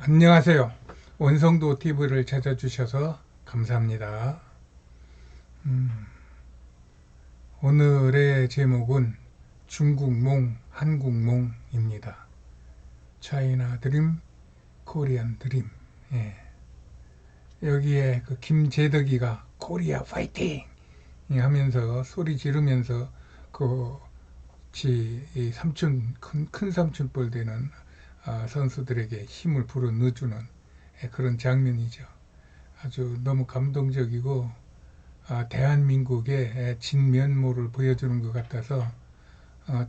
안녕하세요. 원성도 TV를 찾아주셔서 감사합니다. 오늘의 제목은 중국몽, 한국몽입니다. 차이나 드림, 코리안 드림. 예. 여기에 그 김재덕이가 코리아 파이팅! 하면서 소리 지르면서 이 삼촌, 큰 삼촌뻘 되는 선수들에게 힘을 불어넣어주는 그런 장면이죠. 아주 너무 감동적이고 대한민국의 진면모를 보여주는 것 같아서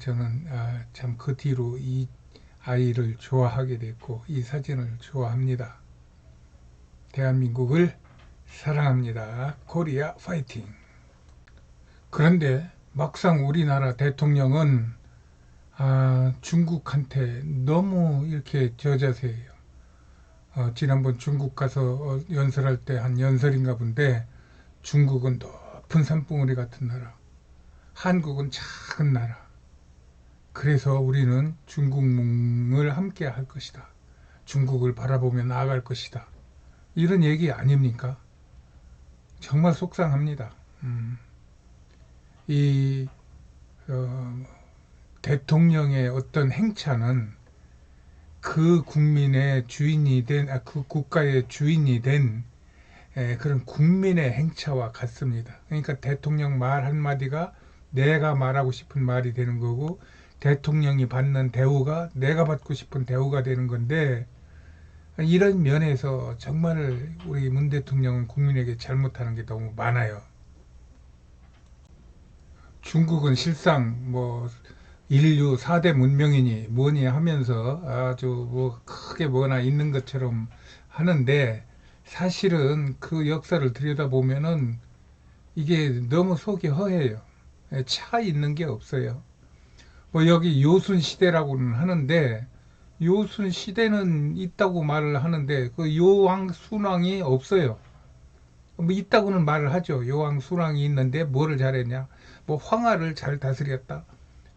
저는 참 그 뒤로 이 아이를 좋아하게 됐고 이 사진을 좋아합니다. 대한민국을 사랑합니다. 코리아 파이팅! 그런데 막상 우리나라 대통령은 중국한테 너무 이렇게 저자세예요. 지난번 중국 가서 연설할 때 한 연설인가 본데 중국은 높은 산봉우리 같은 나라, 한국은 작은 나라. 그래서 우리는 중국몽을 함께 할 것이다. 중국을 바라보며 나아갈 것이다. 이런 얘기 아닙니까? 정말 속상합니다. 이 대통령의 어떤 행차는 그 국민의 주인이 된, 그 국가의 주인이 된 그런 국민의 행차와 같습니다. 그러니까 대통령 말 한마디가 내가 말하고 싶은 말이 되는 거고, 대통령이 받는 대우가 내가 받고 싶은 대우가 되는 건데, 이런 면에서 정말 우리 문 대통령은 국민에게 잘못하는 게 너무 많아요. 중국은 실상 뭐 인류 4대 문명이니 뭐니 하면서 아주 뭐 크게 뭐나 있는 것처럼 하는데, 사실은 그 역사를 들여다보면은 이게 너무 속이 허해요. 차 있는 게 없어요. 뭐 여기 요순 시대라고는 하는데, 요순 시대는 있다고 말을 하는데 그 요왕 순왕이 없어요. 뭐 있다고는 말을 하죠. 요왕 순왕이 있는데 뭐를 잘했냐? 뭐 황하를 잘 다스렸다.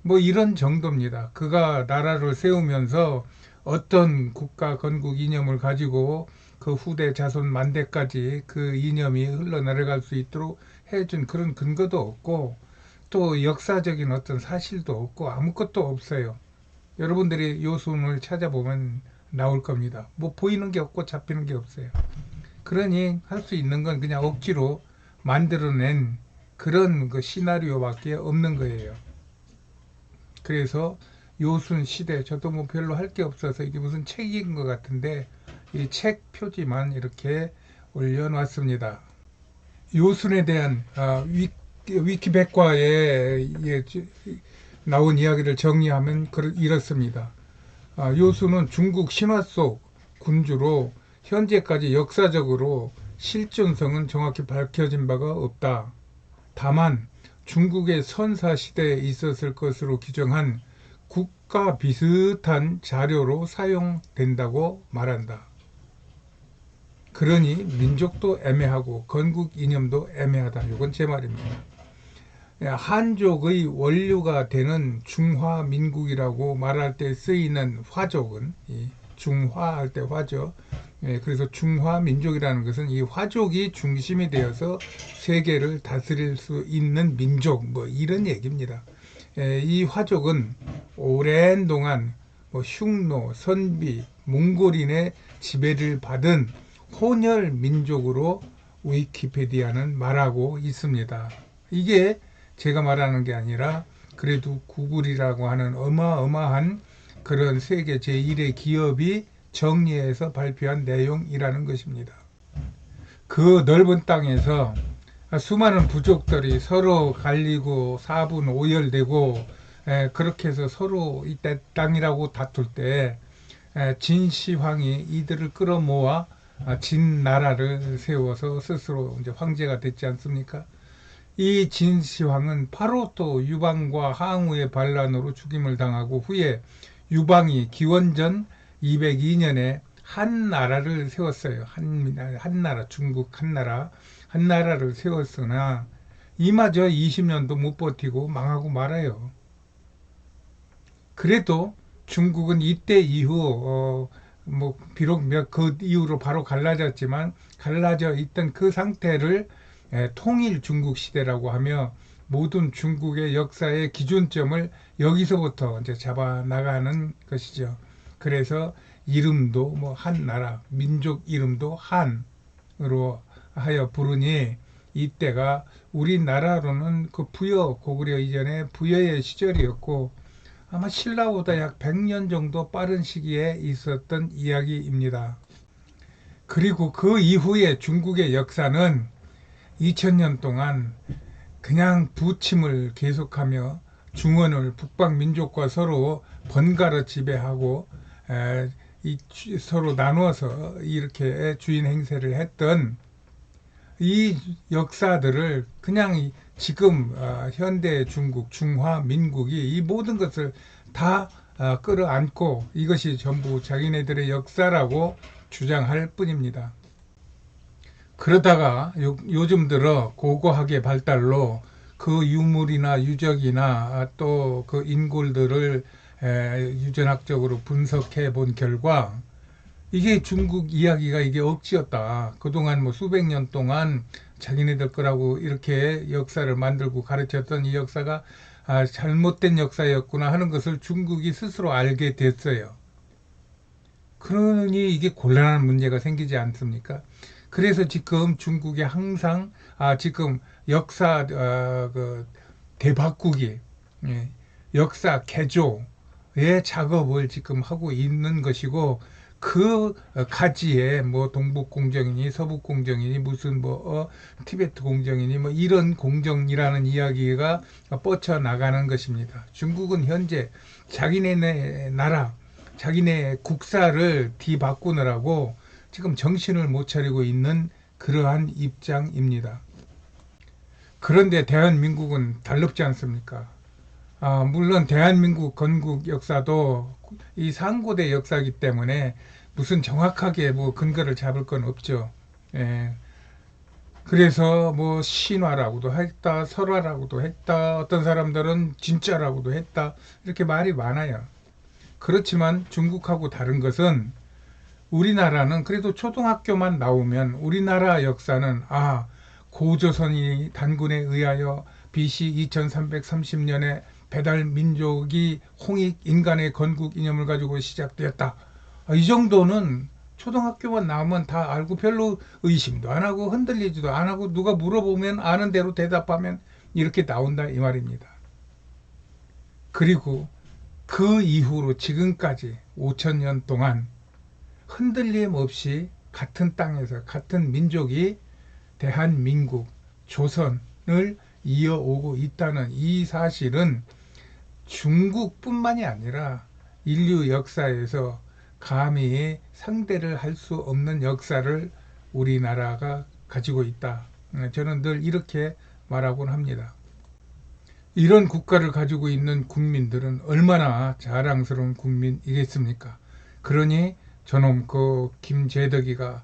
뭐 이런 정도입니다. 그가 나라를 세우면서 어떤 국가 건국 이념을 가지고 그 후대 자손 만대까지 그 이념이 흘러내려갈 수 있도록 해준 그런 근거도 없고, 또 역사적인 어떤 사실도 없고 아무것도 없어요. 여러분들이 요순을 찾아보면 나올 겁니다. 뭐 보이는 게 없고 잡히는 게 없어요. 그러니 할 수 있는 건 그냥 억지로 만들어낸 그런 그 시나리오밖에 없는 거예요. 그래서 요순 시대, 저도 뭐 별로 할 게 없어서 이게 무슨 책인 것 같은데 이 책 표지만 이렇게 올려놨습니다. 요순에 대한 위키백과에 나온 이야기를 정리하면 이렇습니다. 요순은 중국 신화 속 군주로 현재까지 역사적으로 실존성은 정확히 밝혀진 바가 없다. 다만 중국의 선사 시대에 있었을 것으로 규정한 국가 비슷한 자료로 사용된다고 말한다. 그러니 민족도 애매하고 건국 이념도 애매하다. 이건 제 말입니다. 한족의 원류가 되는 중화민국이라고 말할 때 쓰이는 화족은, 중화할 때 화죠. 그래서 중화민족이라는 것은 이 화족이 중심이 되어서 세계를 다스릴 수 있는 민족, 뭐 이런 얘기입니다. 이 화족은 오랜 동안 뭐 흉노, 선비, 몽골인의 지배를 받은 혼혈 민족으로 위키피디아는 말하고 있습니다. 이게 제가 말하는 게 아니라 그래도 구글이라고 하는 어마어마한 그런 세계 제1의 기업이 정리해서 발표한 내용이라는 것입니다. 그 넓은 땅에서 수많은 부족들이 서로 갈리고 사분 오열되고 그렇게 해서 서로 이 땅이라고 다툴 때 진시황이 이들을 끌어모아 진나라를 세워서 스스로 이제 황제가 됐지 않습니까? 이 진시황은 바로 또 유방과 항우의 반란으로 죽임을 당하고 후에 유방이 기원전 202년에 한나라를 세웠어요. 한나라, 중국 한나라를 세웠으나 이마저 20년도 못 버티고 망하고 말아요. 그래도 중국은 이때 이후 뭐 비록 그 이후로 바로 갈라졌지만 갈라져 있던 그 상태를 통일 중국 시대라고 하며 모든 중국의 역사의 기준점을 여기서부터 이제 잡아 나가는 것이죠. 그래서 이름도 뭐 한나라, 민족 이름도 한으로 하여 부르니 이때가 우리나라로는 그 부여, 고구려 이전의 부여의 시절이었고 아마 신라보다 약 100년 정도 빠른 시기에 있었던 이야기입니다. 그리고 그 이후에 중국의 역사는 2000년 동안 그냥 부침을 계속하며 중원을 북방 민족과 서로 번갈아 지배하고 서로 나누어서 이렇게 주인 행세를 했던 이 역사들을 그냥 지금 현대 중국, 중화 민국이 이 모든 것을 다 끌어안고 이것이 전부 자기네들의 역사라고 주장할 뿐입니다. 그러다가 요즘 들어 고고학의 발달로 그 유물이나 유적이나 또 그 인골들을 유전학적으로 분석해 본 결과 이게 중국 이야기가 이게 억지였다. 그동안 뭐 수백 년 동안 자기네들 거라고 이렇게 역사를 만들고 가르쳤던 이 역사가 잘못된 역사였구나 하는 것을 중국이 스스로 알게 됐어요. 그러니 이게 곤란한 문제가 생기지 않습니까? 그래서 지금 중국이 항상 지금 역사 그 대바꾸기, 역사 개조의 작업을 지금 하고 있는 것이고 그 가지에 뭐 동북 공정이니 서북 공정이니 무슨 뭐 티베트 공정이니 뭐 이런 공정이라는 이야기가 뻗쳐 나가는 것입니다. 중국은 현재 자기네 나라, 자기네 국사를 뒤바꾸느라고 지금 정신을 못 차리고 있는 그러한 입장입니다. 그런데 대한민국은 달롭지 않습니까? 물론 대한민국 건국 역사도 이 상고대 역사이기 때문에 무슨 정확하게 뭐 근거를 잡을 건 없죠. 예. 그래서 뭐 신화라고도 했다, 설화라고도 했다, 어떤 사람들은 진짜라고도 했다, 이렇게 말이 많아요. 그렇지만 중국하고 다른 것은 우리나라는 그래도 초등학교만 나오면 우리나라 역사는 고조선이 단군에 의하여 BC 2330년에 배달 민족이 홍익 인간의 건국 이념을 가지고 시작되었다. 이 정도는 초등학교만 나오면 다 알고 별로 의심도 안 하고 흔들리지도 안 하고 누가 물어보면 아는 대로 대답하면 이렇게 나온다 이 말입니다. 그리고 그 이후로 지금까지 5000년 동안 흔들림 없이 같은 땅에서 같은 민족이 대한민국, 조선을 이어오고 있다는 이 사실은 중국뿐만이 아니라 인류 역사에서 감히 상대를 할 수 없는 역사를 우리나라가 가지고 있다. 저는 늘 이렇게 말하곤 합니다. 이런 국가를 가지고 있는 국민들은 얼마나 자랑스러운 국민이겠습니까? 그러니 저놈 그 김재덕이가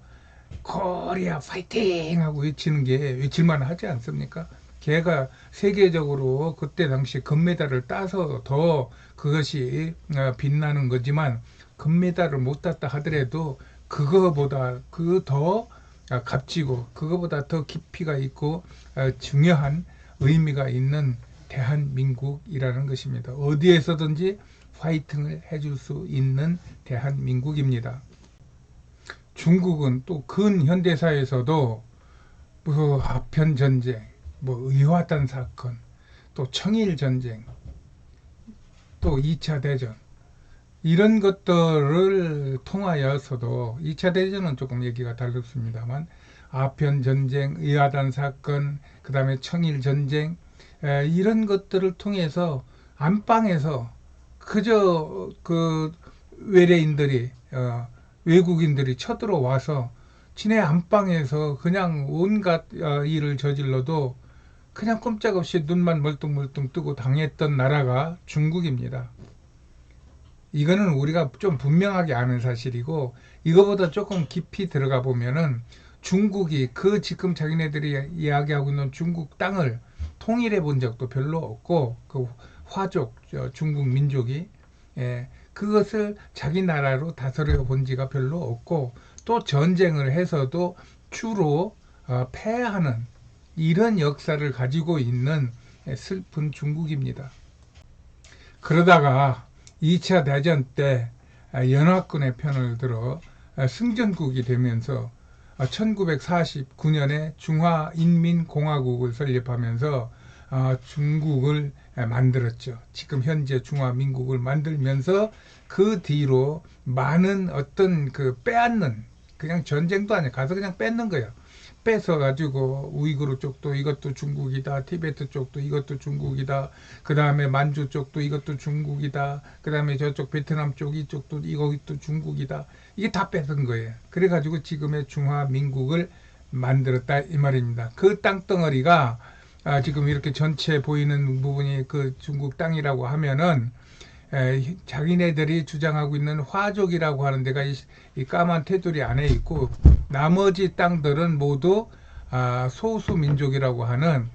코리아 파이팅 하고 외치는 게 외칠만 하지 않습니까? 걔가 세계적으로 그때 당시 금메달을 따서 더 그것이 빛나는 거지만 금메달을 못 땄다 하더라도 그거보다 그 더 값지고 그거보다 더 깊이가 있고 중요한 의미가 있는 대한민국이라는 것입니다. 어디에서든지 파이팅을 해줄 수 있는 대한민국입니다. 중국은 또 근현대사에서도 뭐 아편전쟁, 뭐 의화단 사건, 또 청일전쟁, 또 2차 대전 이런 것들을 통하여서도 2차 대전은 조금 얘기가 다릅니다만 아편전쟁, 의화단 사건, 그 다음에 청일전쟁 이런 것들을 통해서 안방에서 그저 그 외래인들이 외국인들이 쳐들어와서 지네 안방에서 그냥 온갖 일을 저질러도 그냥 꼼짝없이 눈만 멀뚱멀뚱 뜨고 당했던 나라가 중국입니다. 이거는 우리가 좀 분명하게 아는 사실이고 이거보다 조금 깊이 들어가 보면은 중국이 그 지금 자기네들이 이야기하고 있는 중국 땅을 통일해 본 적도 별로 없고 그 화족 중국 민족이 그것을 자기 나라로 다스려 본 지가 별로 없고, 또 전쟁을 해서도 주로 패하는 이런 역사를 가지고 있는 슬픈 중국입니다. 그러다가 2차 대전 때 연합군의 편을 들어 승전국이 되면서 1949년에 중화인민공화국을 설립하면서 중국을 만들었죠. 지금 현재 중화민국을 만들면서 그 뒤로 많은 어떤 그 빼앗는, 그냥 전쟁도 아니야. 가서 그냥 뺏는 거예요. 뺏어가지고 우이그르 쪽도 이것도 중국이다. 티베트 쪽도 이것도 중국이다. 그 다음에 만주 쪽도 이것도 중국이다. 그 다음에 저쪽 베트남 쪽 이쪽도 이것도 중국이다. 이게 다 뺏은 거예요. 그래가지고 지금의 중화민국을 만들었다 이 말입니다. 그 땅덩어리가 지금 이렇게 전체 보이는 부분이 그 중국 땅이라고 하면은 자기네들이 주장하고 있는 화족이라고 하는 데가 이 까만 테두리 안에 있고, 나머지 땅들은 모두 소수민족이라고 하는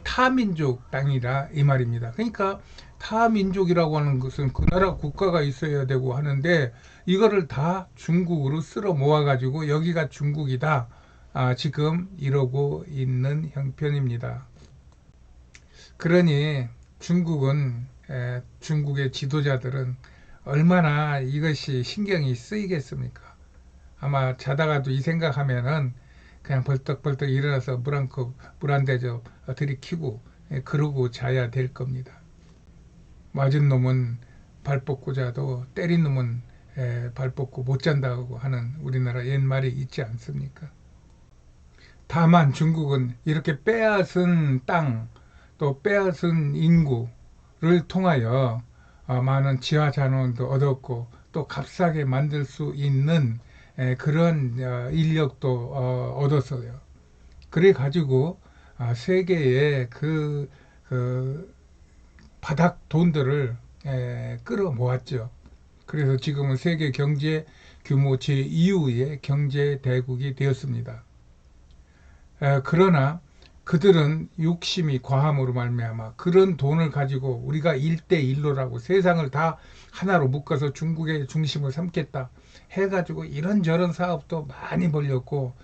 타민족 땅이라 이 말입니다. 그러니까 타민족이라고 하는 것은 그 나라 국가가 있어야 되고 하는데, 이거를 다 중국으로 쓸어 모아가지고 여기가 중국이다, 지금 이러고 있는 형편입니다. 그러니 중국의 지도자들은 얼마나 이것이 신경이 쓰이겠습니까? 아마 자다가도 이 생각하면은 그냥 벌떡벌떡 일어나서 물 한 대접 들이키고 그러고 자야 될 겁니다. 맞은 놈은 발 뻗고 자도 때린 놈은 발 뻗고 못 잔다고 하는 우리나라 옛말이 있지 않습니까? 다만 중국은 이렇게 빼앗은 땅, 또 빼앗은 인구를 통하여 많은 지하 자원도 얻었고, 또 값싸게 만들 수 있는 그런 인력도 얻었어요. 그래 가지고 세계의 그 바닥 돈들을 끌어모았죠. 그래서 지금은 세계 경제 규모 제2위의 경제 대국이 되었습니다. 그러나 그들은 욕심이 과함으로 말미암아 그런 돈을 가지고 우리가 1대1로라고 세상을 다 하나로 묶어서 중국의 중심을 삼겠다 해가지고 이런저런 사업도 많이 벌렸고,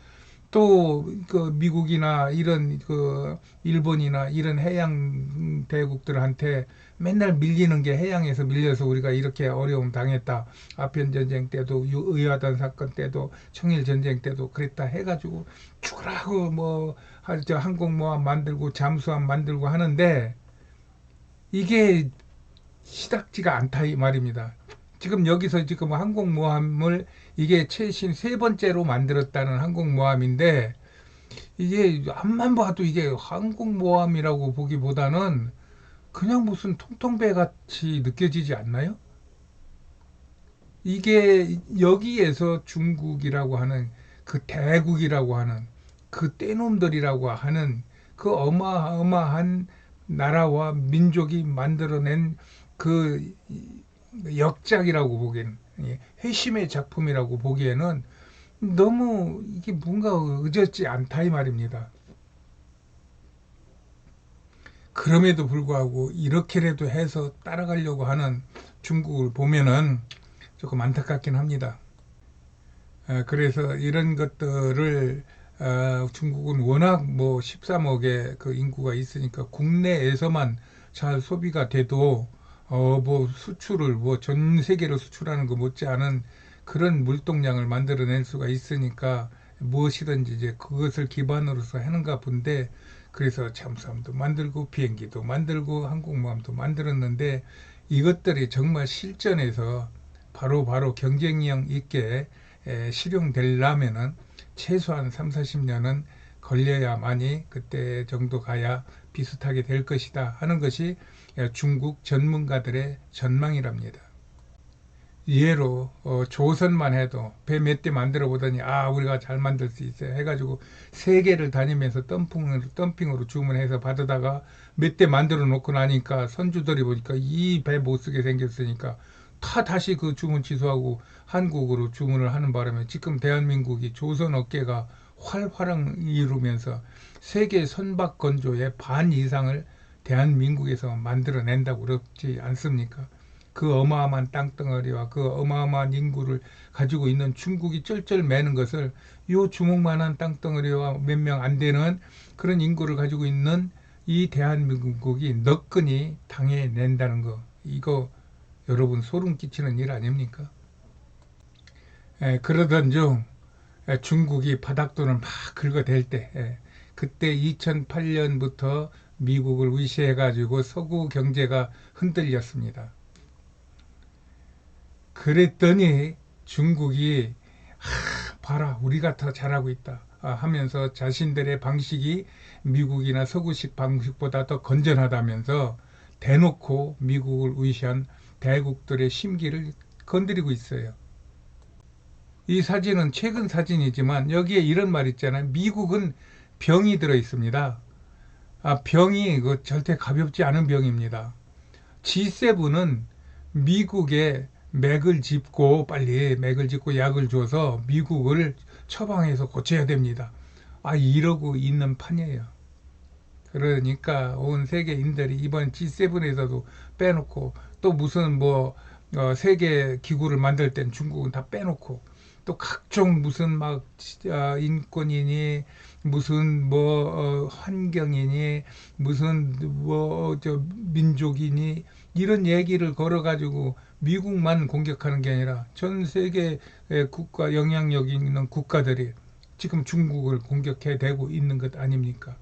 또 그 미국이나 이런 그 일본이나 이런 해양 대국들한테 맨날 밀리는 게, 해양에서 밀려서 우리가 이렇게 어려움 당했다. 아편 전쟁 때도 의아단 사건 때도 청일 전쟁 때도 그랬다 해가지고 죽으라고 뭐 항공모함 만들고 잠수함 만들고 하는데, 이게 시닥지가 않다 이 말입니다. 지금 여기서 지금 항공모함을 이게 최신 세 번째로 만들었다는 항공모함인데, 이게 앞만 봐도 이게 항공모함이라고 보기보다는 그냥 무슨 통통배 같이 느껴지지 않나요? 이게 여기에서 중국이라고 하는 그 대국이라고 하는 그 떼놈들이라고 하는 그 어마어마한 나라와 민족이 만들어낸 그 역작이라고 보기에는, 회심의 작품이라고 보기에는 너무 이게 뭔가 의젓지 않다 이 말입니다. 그럼에도 불구하고 이렇게라도 해서 따라가려고 하는 중국을 보면은 조금 안타깝긴 합니다. 그래서 이런 것들을 중국은 워낙 뭐 13억의 그 인구가 있으니까 국내에서만 잘 소비가 돼도 뭐 수출을 뭐 전 세계로 수출하는 거 못지않은 그런 물동량을 만들어낼 수가 있으니까 무엇이든지 이제 그것을 기반으로서 하는가 본데, 그래서 잠수함도 만들고 비행기도 만들고 항공모함도 만들었는데, 이것들이 정말 실전에서 바로 경쟁력 있게 실용되려면은 최소한 3, 40년은 걸려야만이 그때 정도 가야 비슷하게 될 것이다 하는 것이 중국 전문가들의 전망이랍니다. 예로 조선만 해도 배 몇 대 만들어 보더니 우리가 잘 만들 수 있어요 해가지고 세계를 다니면서 덤핑으로 주문해서 받아다가 몇 대 만들어 놓고 나니까 선주들이 보니까 이 배 못 쓰게 생겼으니까 다시 그 주문 취소하고 한국으로 주문을 하는 바람에 지금 대한민국이 조선 업계가 활활을 이루면서 세계 선박 건조의 반 이상을 대한민국에서 만들어낸다고 그렇지 않습니까? 그 어마어마한 땅덩어리와 그 어마어마한 인구를 가지고 있는 중국이 쩔쩔 매는 것을 요 주먹만한 땅덩어리와 몇 명 안 되는 그런 인구를 가지고 있는 이 대한민국이 너끈히 당해낸다는 거, 이거 여러분 소름 끼치는 일 아닙니까? 그러던 중 중국이 바닥돈을 막 긁어댈 때, 그때 2008년부터 미국을 의시해가지고 서구 경제가 흔들렸습니다. 그랬더니 중국이 봐라 우리가 더 잘하고 있다 하면서 자신들의 방식이 미국이나 서구식 방식보다 더 건전하다면서 대놓고 미국을 의시한 대국들의 심기를 건드리고 있어요. 이 사진은 최근 사진이지만 여기에 이런 말 있잖아요. 미국은 병이 들어 있습니다. 병이 절대 가볍지 않은 병입니다. G7은 미국에 맥을 짚고 빨리 맥을 짚고 약을 줘서 미국을 처방해서 고쳐야 됩니다. 이러고 있는 판이에요. 그러니까 온 세계인들이 이번 G7에서도 빼놓고 또 무슨 세계 기구를 만들 땐 중국은 다 빼놓고 또 각종 무슨 인권이니 무슨 환경이니 무슨 민족이니 이런 얘기를 걸어가지고 미국만 공격하는 게 아니라 전 세계 국가 영향력 있는 국가들이 지금 중국을 공격해 대고 있는 것 아닙니까?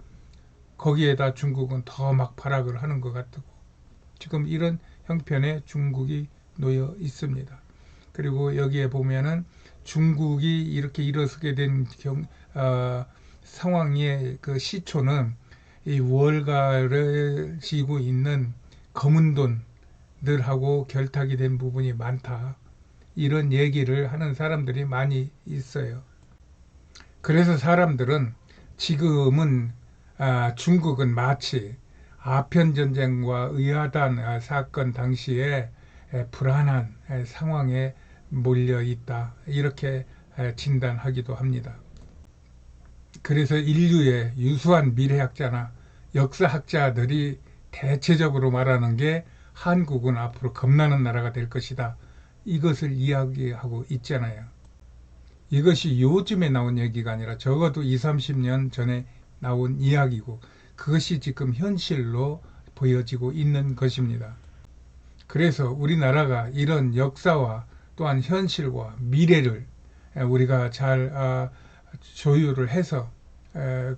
거기에다 중국은 더 막 발악을 하는 것 같고 지금 이런 형편에 중국이 놓여 있습니다. 그리고 여기에 보면은 중국이 이렇게 일어서게 된 상황의 그 시초는 이 월가를 쥐고 있는 검은 돈들하고 결탁이 된 부분이 많다. 이런 얘기를 하는 사람들이 많이 있어요. 그래서 사람들은 지금은 중국은 마치 아편전쟁과 의아단 사건 당시에 불안한 상황에 몰려 있다. 이렇게 진단하기도 합니다. 그래서 인류의 유수한 미래학자나 역사학자들이 대체적으로 말하는 게 한국은 앞으로 겁나는 나라가 될 것이다. 이것을 이야기하고 있잖아요. 이것이 요즘에 나온 얘기가 아니라 적어도 20, 30년 전에 나온 이야기고 그것이 지금 현실로 보여지고 있는 것입니다. 그래서 우리나라가 이런 역사와 또한 현실과 미래를 우리가 잘 조율을 해서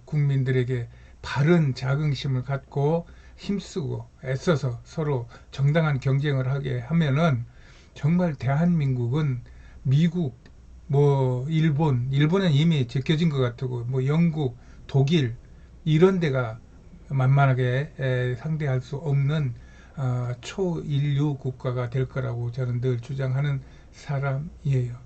국민들에게 바른 자긍심을 갖고 힘쓰고 애써서 서로 정당한 경쟁을 하게 하면은 정말 대한민국은 미국, 일본은 이미 제껴진 것 같고, 영국, 독일, 이런 데가 만만하게 상대할 수 없는 초인류 국가가 될 거라고 저는 늘 주장하는 사람이에요.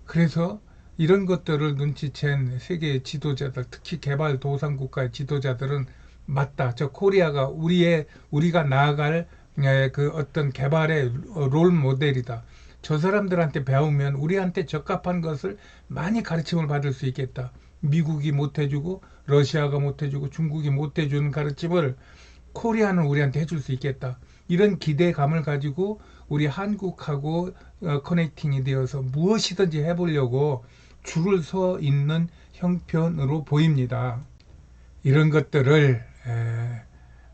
그래서 이런 것들을 눈치챈 세계 지도자들, 특히 개발도상국가의 지도자들은 맞다. 저 코리아가 우리가 나아갈 그 어떤 개발의 롤 모델이다. 저 사람들한테 배우면 우리한테 적합한 것을 많이 가르침을 받을 수 있겠다. 미국이 못해주고 러시아가 못해주고 중국이 못해주는 가르침을 코리아는 우리한테 해줄 수 있겠다. 이런 기대감을 가지고 우리 한국하고 커넥팅이 되어서 무엇이든지 해보려고 줄을 서 있는 형편으로 보입니다. 이런 것들을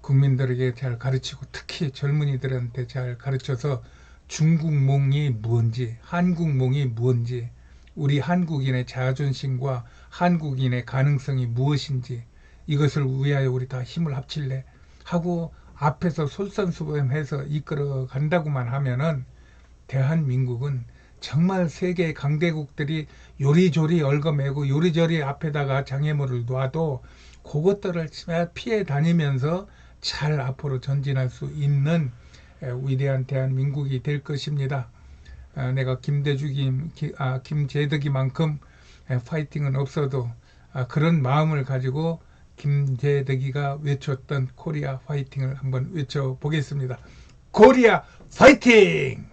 국민들에게 잘 가르치고 특히 젊은이들한테 잘 가르쳐서 중국몽이 뭔지 한국몽이 뭔지 우리 한국인의 자존심과 한국인의 가능성이 무엇인지 이것을 위하여 우리 다 힘을 합칠래 하고 앞에서 솔선수범해서 이끌어 간다고만 하면은 대한민국은 정말 세계 강대국들이 요리조리 얽어매고 요리조리 앞에다가 장애물을 놔도 그것들을 피해 다니면서 잘 앞으로 전진할 수 있는 위대한 대한민국이 될 것입니다. 내가 김재덕이만큼 파이팅은 없어도 그런 마음을 가지고 김재덕이가 외쳤던 코리아 파이팅을 한번 외쳐보겠습니다. 코리아 파이팅!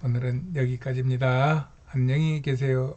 오늘은 여기까지입니다. 안녕히 계세요.